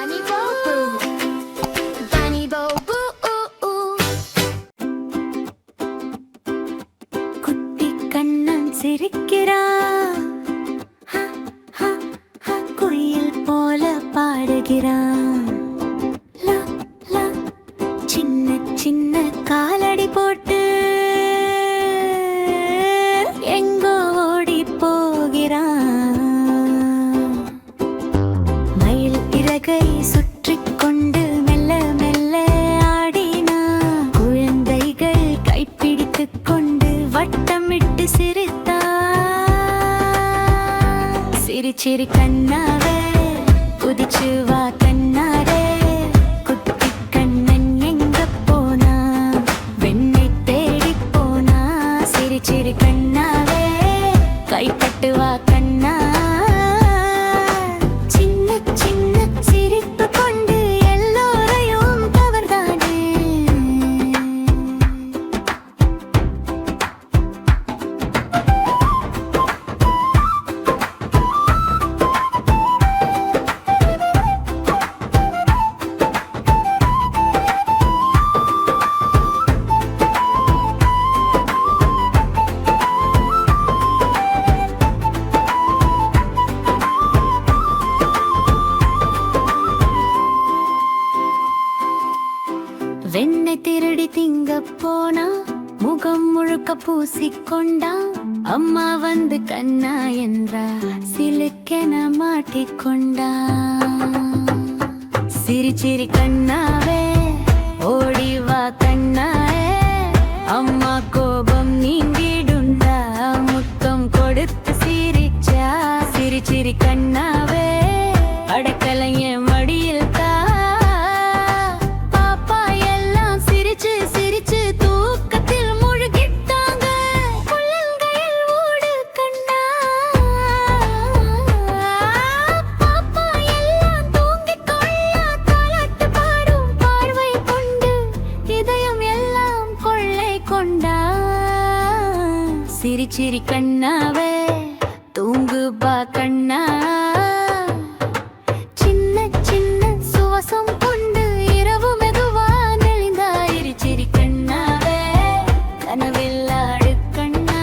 Bunny Boo Boo, Bunny Boo Boo, குட்டி கண்ணன் சிரிக்கிறான், குயில் போல பாடுகிறான். லா, லா, சின்ன சின்ன காலடி போட்டு எங்கோ ஓடி போகிறான். மயில் இறகை சுற்றி கொண்டு மெல்ல மெல்ல ஆடினான். குழந்தைகள் கைப்பிடித்து கொண்டு வட்டமிட்டு சிரித்தான். சிரிச்சிரி கண்ணாவே குதிச்சு வா கண்ணாரே, குட்டி கண்ணன் எங்க போனா, வெண்ணை தேடி போனா. சிரிச்சிரி கண்ணாவே கைப்பட்டு வா கண்ணா. சின்ன சின்ன சிரிப்பு கொண்டு எல்லோரையும் கவர்ந்தானே. வெண்ணை திருடி திங்க போனா, முகம் முழுக்க பூசிக்கொண்டா. அம்மா வந்து கண்ணா என்றா, சிலுக்கென மாட்டிக்கொண்டா. சிரிச்சிரி கண்ணாவே ஓடி வா கண்ணாயே, அம்மா கோபம் நீங்கிடுண்டா. முத்தம் கொடுத்து சிரிச்சா. சிரிச்சிரி கண்ணாவே அடக்கலைய மடியில் தா. பாப்பா எல்லாம் சிரிச்சு சிரிச்சு தூக்கத்தில் முழுகிட்டாங்க. புள்ளங்கையில் ஓடு கண்ணா. பாப்பா எல்லாம் தூங்கிக் கொள்ள தாலாட்டு பாடும் பார்வை கொண்டு இதயம் எல்லாம் கொள்ளை கொண்டா. சிரிச்சிரி கண்ணாவே தூங்கு பா கண்ணா. சின்ன சின்ன சுவாசம் கொண்டு இரவு மெதுவா நெளிந்தாயிருச்சிரி கண்ணாவே, கனவில் ஆடு கண்ணா.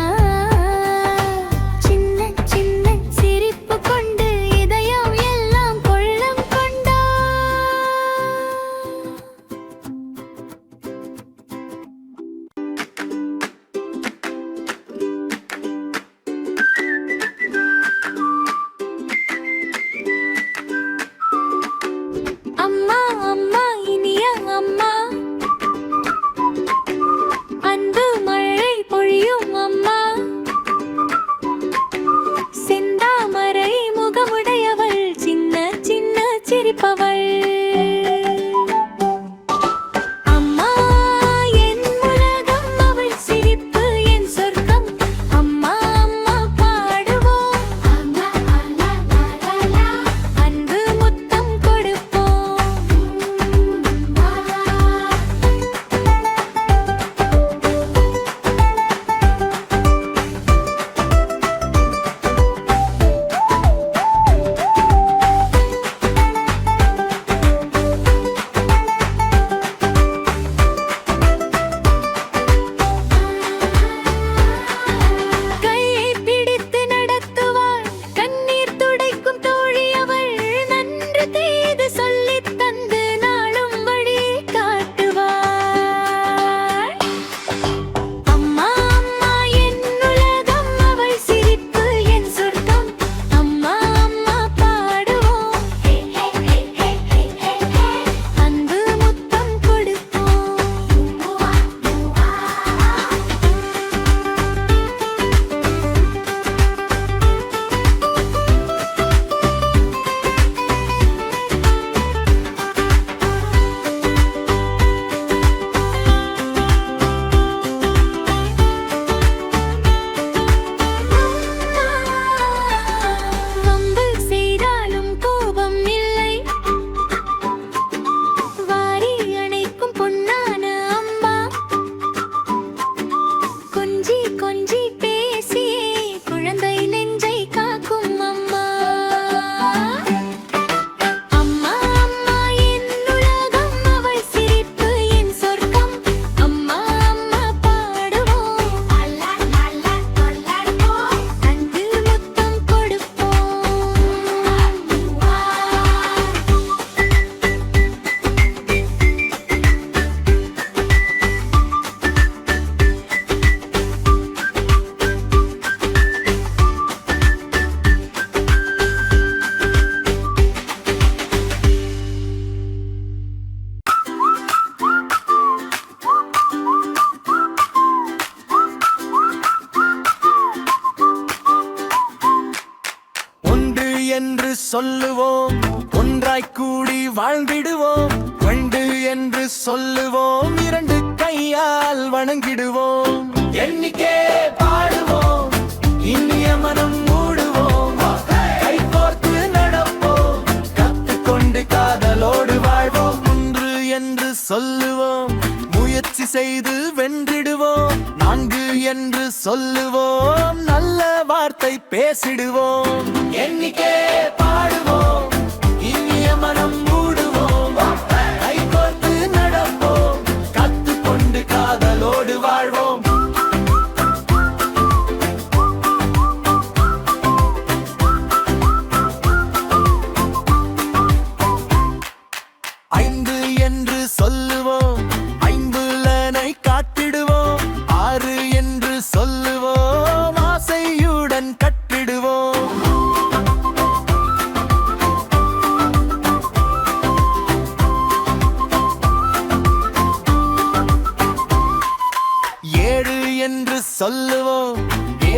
சின்ன சின்ன சிரிப்பு கொண்டு இதயம் எல்லாம் கொள்ளம் கொண்டா. அம்மா அம்மா இனிய அம்மா, அன்பு மழை பொழியும் அம்மா. செந்தாமரை முகமுடையவள், சின்ன சின்ன சிரிப்பவள். அம்மா என் உலகம், அவள் சிரிப்பு என் சொர்க்கம். அம்மா அம்மா பாடுவோம், அன்பு முத்தம் கொடுப்போம். கூடி வாழ்ந்திடுவோம். வண்டு என்று சொல்லுவோம், இரண்டு கையால் வணங்கிடுவோம். எண்ணிக்கே பாடுவோம், இனிய மனம் மூடுவோம். கை கோர்த்து நடப்போம், கத்துக்கொண்டு காதலோடு வாழ்வோம். ஒன்று என்று சொல்லுவோம், முயற்சி செய்து வென்றிடுவோம். நான்கு என்று சொல்லுவோம், நல்ல வார்த்தை பேசிடுவோம். எண்ணிக்கே பாடுவோம், இனிய மனம் மூடுவோம். கை கோர்த்து நடப்போம், கத்துக்கொண்டு காதலோடு வாழ்வோம். ஐந்து என்று சொல்லுவோம், ஐம்புலனை காட்டிடுவோம். ஆறு என்று சொல்லுவோம், ஆசையுடன் கட்டிடுவோம். ஏழு என்று சொல்லுவோம்,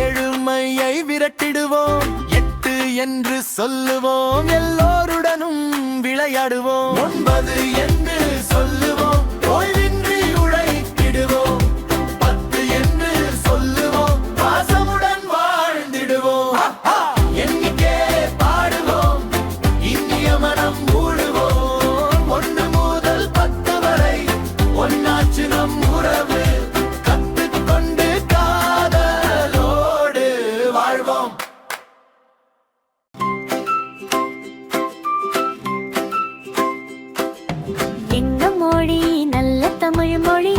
ஏழுமையை விரட்டிடுவோம். எட்டு என்று சொல்லுவோம், எல்லோருடனும் விளையாடுவோம். ஒன்பது என்று சொல்லுவோம், ஓய்வின்றி உழைத்திடுவோம். 10 என்று சொல்லுவோம், பாசமுடன் வாழ்ந்திடுவோம். எண்ணிக்கே பாடுவோம், இனிய மனம் மூடுவோம். 1 முதல் 10 வரை ஒன்னாச்சு நம் உறவு. கத்துக்கொண்டு காதலோடு வாழ்வோம். எங்க மொழி நல்ல தமிழ் மொழி,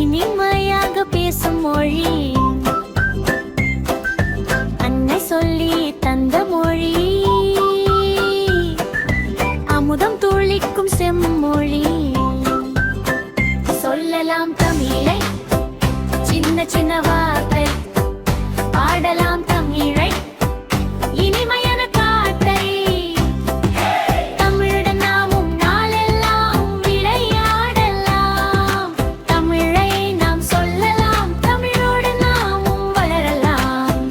இனிமையாக பேசும் மொழி, அன்னை சொல்லி தந்த மொழி, அமுதம் துளிக்கும் செம்மொழி. சொல்லலாம் தமிழை, சின்ன சின்ன வார்த்தை, பாடலாம் தமிழை, இனிமையான காட்டை. தமிழுடன் நாமும் நாளெல்லாம் விளையாடலாம். தமிழை நாம் சொல்லலாம், தமிழோடு நாமும் வளரலாம்.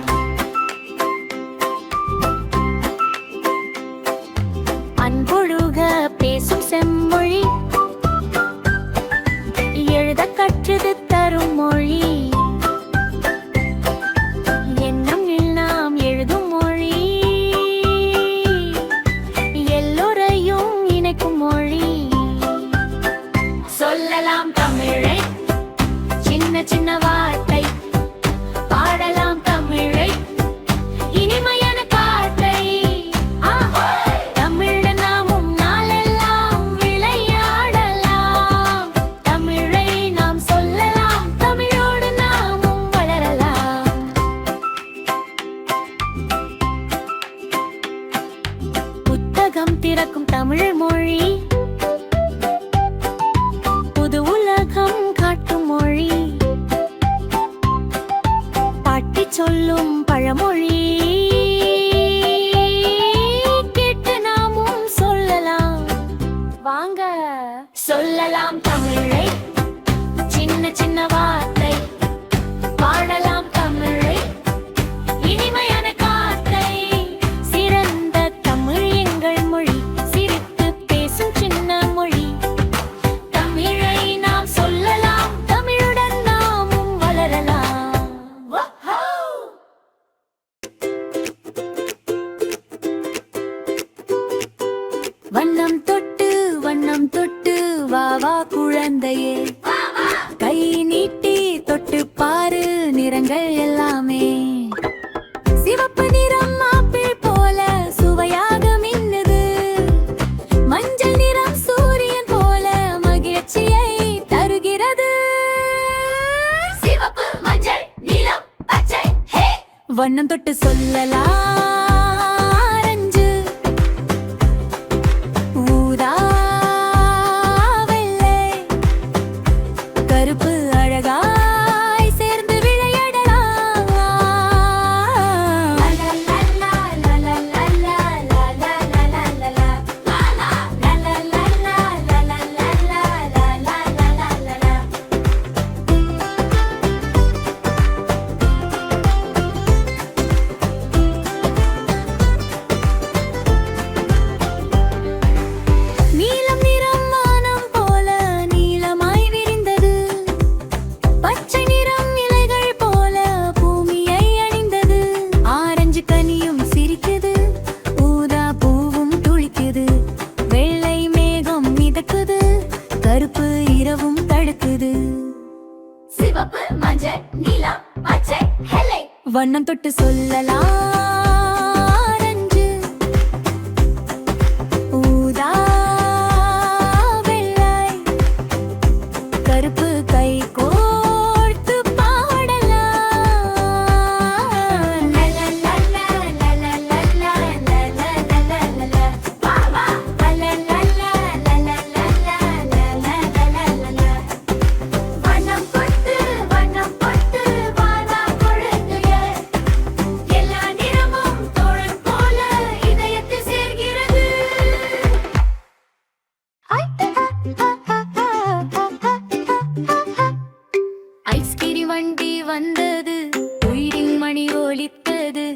அன்பொழுக பேசும் செம்மொழி, எழுத கற்றது தரும் மொழி, எண்ணம் நாம் எழுதும் மொழி, எல்லோரையும் இணைக்கும் மொழி. சொல்லலாம் தமிழை, சின்ன சின்ன வார்த்தை, பாடலாம் தமிழை, இனிமையான காட்டை. தமிழுடன் நாமும் நாளெல்லாம் விளையாடலாம். தமிழை நாம் சொல்லலாம், தமிழோடு நாமும் வளரலாம். புத்தகம் திறக்கும் தமிழ் மொழி, புது உலகம் காட்டும் மொழி, பாட்டி சொல்லும் பழமொழி, கேட்டு நாமும் சொல்லலாம். வாங்க சொல்லலாம் தமிழை, சின்ன சின்ன வார்த்தை, பாடலாம் தமிழை, இனிமையான காட்டை. சிறந்த தமிழ் எங்கள் மொழி, சிரித்து பேசும் சின்ன மொழி. தமிழை நாம் சொல்லலாம், தமிழுடன் நாமும் வளரலாம். வண்ணம் தொட்டு வா வா குழந்தையே, கை நீட்டி தொட்டு பாரு நிறங்கள் எல்லாமே. சிவப்பு நிறம் ஆப்பிள் போல சுவையாக மின்னுது, மஞ்சள் நிறம் சூரியன் போல மகிழ்ச்சியை தருகிறது. சிவப்பு மஞ்சள் நீலம் பச்சை, ஹே! வண்ணம் தொட்டு சொல்லலாம். ஆரஞ்சு, ஊதா, வெள்ளை, கருப்பு அழகாய் சேர்ந்து விளையாடலாம். வண்ணம் தொட்டு சொல்லலாம் ஆரஞ்சு, ஊதா, வெள்ளை, கருப்பு கை கோர்த்து பாடலாம். லலலலா, லலலலா, லலலலலா, வா வா. லலலலா, லலலலா, லலலலலா. வண்ணம் போட்டு வானா பொழுதுய, எல்லா நிறமும் தோழன் போல இதயத்தில் சேர்கிறது. ஐஸ்கிரீம் வண்டி வந்தது, உயிரின் மணி ஒலித்தது,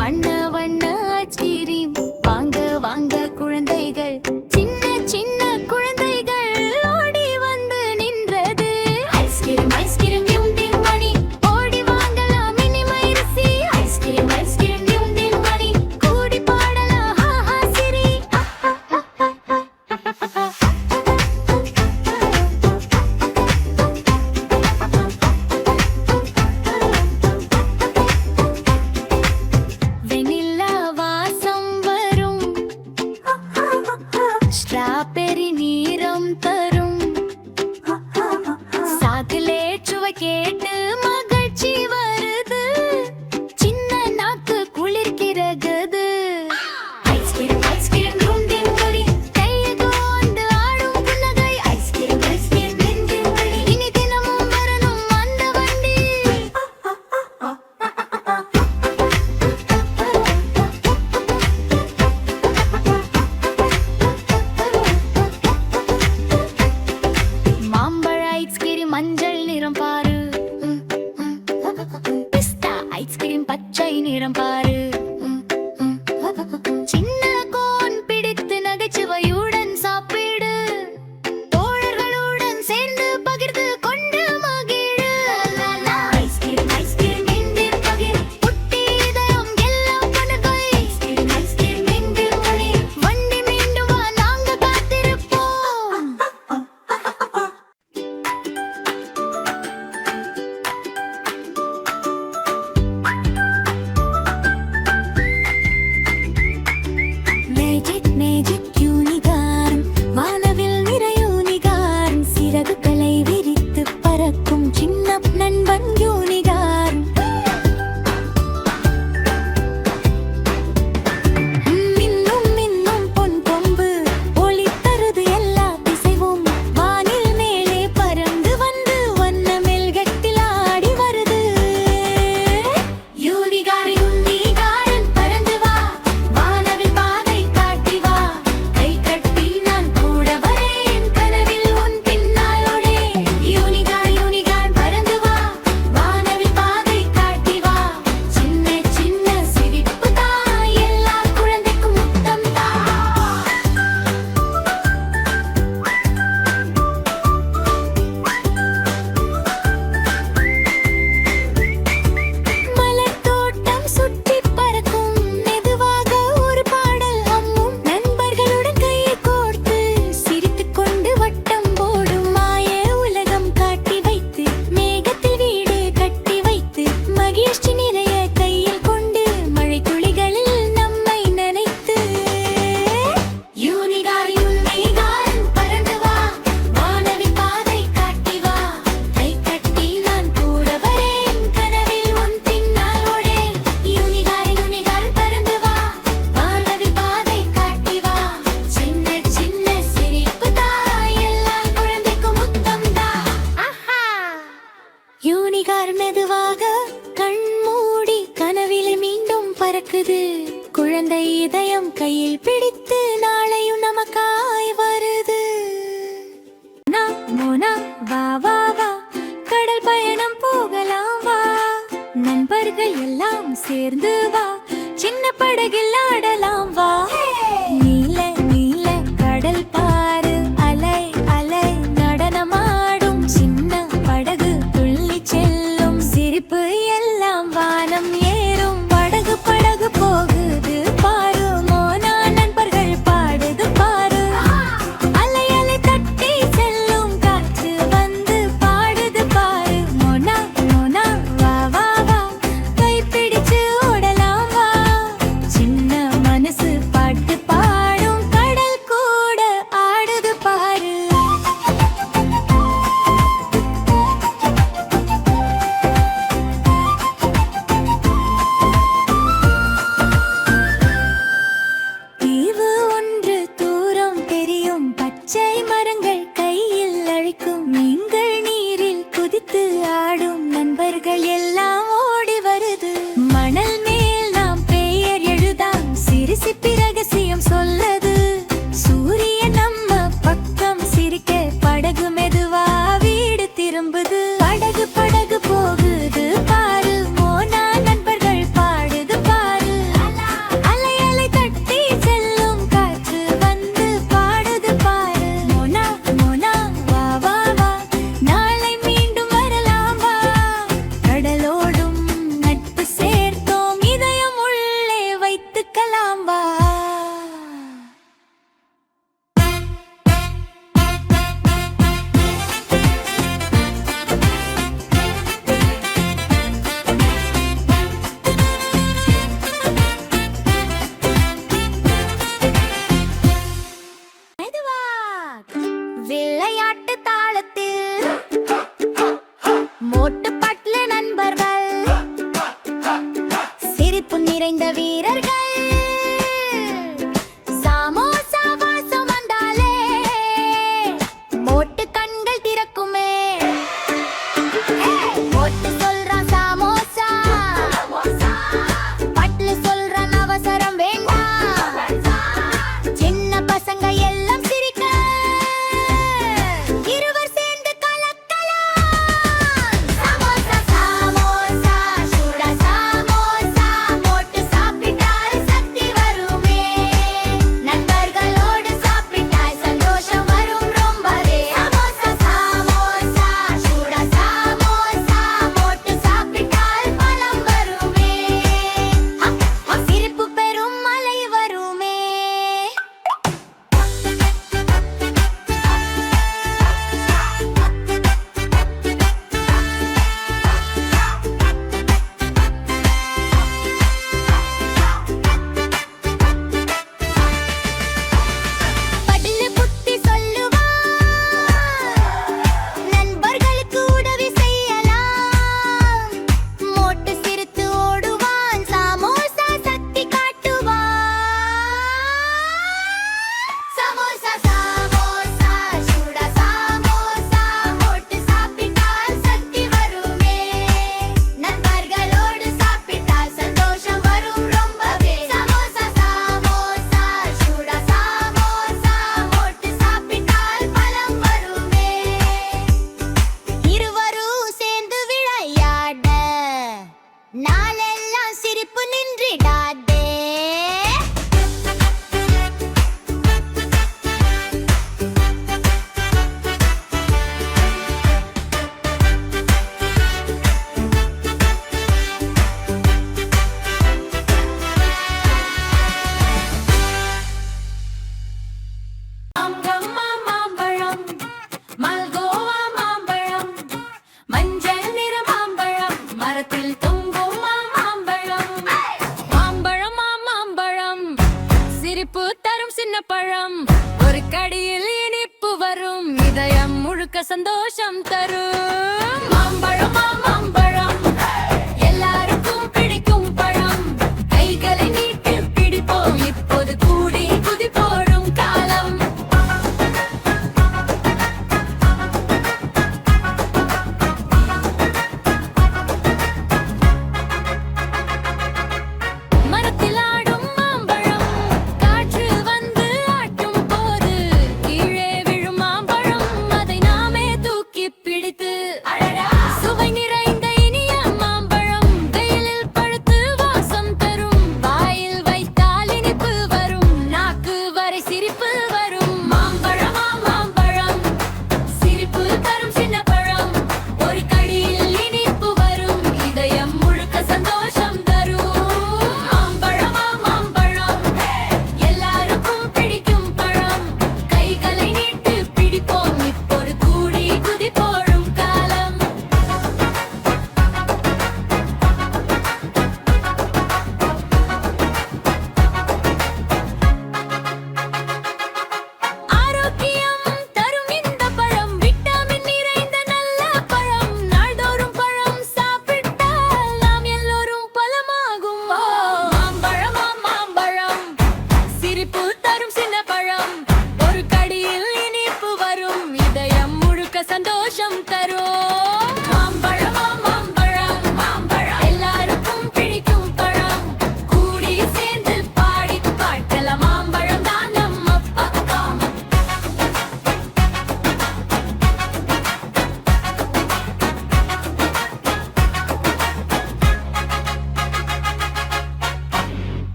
வண்ண வண்ண ஐஸ்கிரீம் வாங்க வாங்க குழந்தைகள், சின்ன சின்ன குழந்தைகள் ஓடி வந்து நின்றது. ஐஸ்கிரீம் ஐஸ்கிரீம் டிம் டிம் மணி, ஓடி வாங்கலாம் இனிமை ருசி. ஐஸ்கிரீம் ஐஸ்கிரீம் டிம் டிம் மணி, கூடி பாடலாம் ஹா ஹா சிரி. வெனிலா வாசம் வரும், ஸ்ட்ராபெரி நீரம் தரும், சாக்கிலே சுவை கேட்டு மகிழ்ச்சி வருது, சின்ன நாக்கு குளிர்கிறது. ஐஸ்கிரீம் ஐஸ்கிரீம் டும் டிம் கரி, கையை கோந்து ஆடும் புன்னகை. ஐஸ்கிரீம் ஐஸ்கிரீம் டிம் டிம் கரி, இனி தினமும் வரணும் அந்த வண்டி. மாம்பழ ஐஸ்கிரீம் மஞ்சள் நிறம் பாரு, பிஸ்தா ஐஸ்கிரீம் பச்சை நிறம் பாரு, சின்ன கோன் பிடித்து நகைச்சுவையுடன் சாப்பிடு, தோழர்களுடன் சேர்ந்து பகிர்ந்து கொண்டு மகிழு. ஐஸ்கிரீம் ஐஸ்கிரீம் என்கிற பகிர், குட்டி இதயம் எல்லாம் பணுகை. ஐஸ்கிரீம் ஐஸ்கிரீம் என்கிற மணி, வண்டி மீண்டும் வா நாங்க காத்திருப்போம். மேஜிக் மேஜிக் யூனிகார்ன், வானவில் நிறை யூனிகார்ன், சிறகுகளை விரித்து பறக்கும் சின்ன நண்பன் யூனிகார்ன். மின்னும் மின்னும் பொன் கொம்பு, ஒளி தருது எல்லா திசைவும், வானில் மேலே பறந்து வந்து வண்ண மெல்கட்டில் ஆடி வருது. யூனிகார்ன் யூனிகார்ன் பறந்து வா, வானவில் பாதை காட்டி வா, கை கட்டி நான் கூட வரேன், கனவில் உன் பின்னாலோடே. யூனிகார்ன் யூனிகார்ன் பறந்து வா, வானவில் பாதை காட்டி வா, சின்ன சின்ன சிரிப்பு தான் எல்லா குழந்தைக்கும் முத்தம் தான். மலர் தோட்டம் சுற்றி பறக்கும், மெதுவாக ஒரு பாடல் அம்மும், நண்பர்களுடன் கையை கோர்த்து சிரித்துக் கொண்டு வட்டம் போடும், மாய உலகம் காட்டி வைத்து, மேகத்தில் வீடு கட்டி வைத்து, மகிழ்ச்சி நிறைய கையில் கொண்டு, மழை துளிகளில் நம்மை நனைத்து. யூனிகார்ன் யூனிகார்ன் பறந்து வா, வானவில் பாதை காட்டி வா, கை கட்டி நான் கூட வரேன், கனவில் உன் பின்னால் ஓடேன். யூனிகார்ன் யூனிகார்ன் பறந்து வா, வானவில் பாதை காட்டி வா, சின்ன சின்ன சிரிப்பு தான் எல்லா குழந்தைக்கும் முத்தம் தான். யூனிகார்ன் மெதுவாக கண் மூடி கனவில் மீண்டும் பறக்குது, குழந்தை இதயம் கையில் பிடித்து நாளையும் நமக்காய் வருது. மோனா வா வா வா, கடல் பயணம் போகலாம் வா, நண்பர்கள் எல்லாம் சேர்ந்து வா, சின்ன படகில் ஆடலாம் வா. நீல நீல கடல் பாரு, அலை அலை நடனமாடும், சின்ன படகு துள்ளி செல்லும், சிரிப்பு எல்லாம் வானம் ஏறும், படகு படகு போகுது பாரு, மோனா நண்பர்கள் பாடுது பாரு. அலை அலை தட்டி செல்லும், காற்று வந்து பாடுது பாரு. மோனா மோனா வா வா வா, கைப்பிடி பழம் ஒரு கடியில் இனிப்பு வரும் இதயம் முழுக்க சந்தோஷம் தரும் மாம்பழம்